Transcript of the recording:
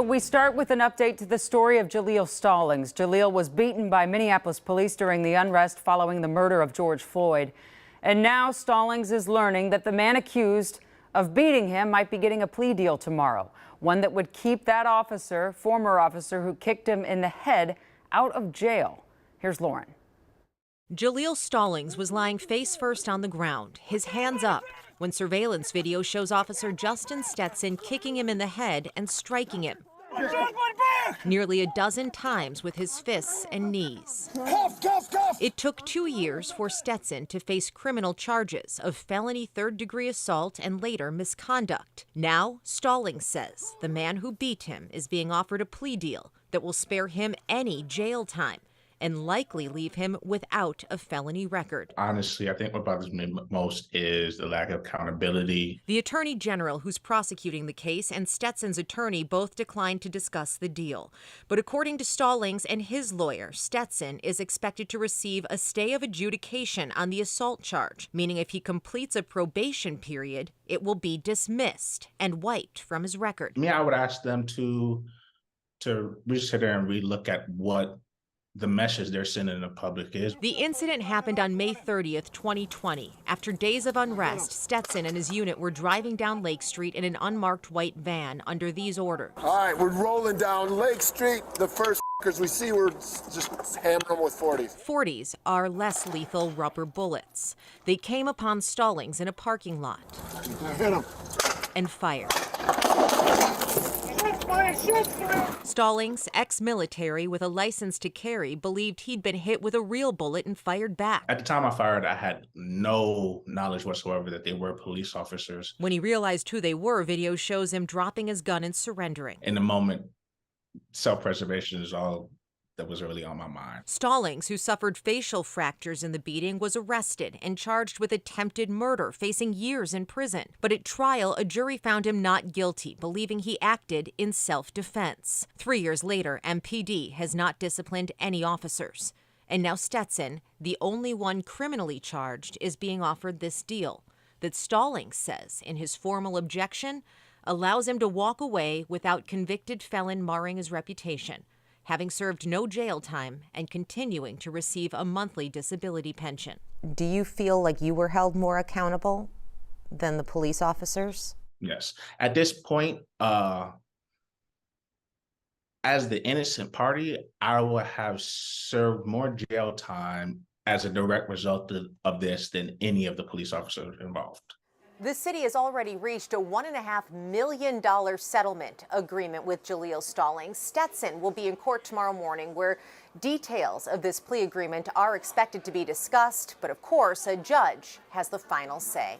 We start with an update to the story of Jaleel Stallings. Jaleel was beaten by Minneapolis police during the unrest following the murder of George Floyd. And now Stallings is learning that the man accused of beating him might be getting a plea deal tomorrow, one that would keep that officer, former officer who kicked him in the head, out of jail. Here's Lauren. Jaleel Stallings was lying face first on the ground, his hands up, when surveillance video shows Officer Justin Stetson kicking him in the head and striking him nearly a dozen times with his fists and knees. It took 2 years for Stetson to face criminal charges of felony third-degree assault and later misconduct. Now, Stallings says the man who beat him is being offered a plea deal that will spare him any jail time and likely leave him without a felony record. Honestly, I think what bothers me most is the lack of accountability. The attorney general who's prosecuting the case and Stetson's attorney both declined to discuss the deal. But according to Stallings and his lawyer, Stetson is expected to receive a stay of adjudication on the assault charge, meaning if he completes a probation period, it will be dismissed and wiped from his record. I would ask them to reconsider and relook at what the message they're sending the public is. The incident happened on May 30th, 2020. After days of unrest, Stetson and his unit were driving down Lake Street in an unmarked white van under these orders. All right, we're rolling down Lake Street. The first we see, we're just hammering them with 40s. 40s are less lethal rubber bullets. They came upon Stallings in a parking lot. Hit him. And fired. Stallings, ex-military with a license to carry, believed he'd been hit with a real bullet and fired back. At the time I fired, I had no knowledge whatsoever that they were police officers. When he realized who they were, video shows him dropping his gun and surrendering. In the moment, self-preservation is all that was really on my mind. Stallings, who suffered facial fractures in the beating, was arrested and charged with attempted murder, facing years in prison. But at trial, a jury found him not guilty, believing he acted in self-defense. 3 years later, MPD has not disciplined any officers. And now Stetson, the only one criminally charged, is being offered this deal that Stallings says, in his formal objection, allows him to walk away without convicted felon marring his reputation, having served no jail time and continuing to receive a monthly disability pension. Do you feel like you were held more accountable than the police officers? Yes. At this point, as the innocent party, I would have served more jail time as a direct result of this than any of the police officers involved. The city has already reached a $1.5 million settlement agreement with Jaleel Stallings. Stetson will be in court tomorrow morning, where details of this plea agreement are expected to be discussed. But of course, a judge has the final say.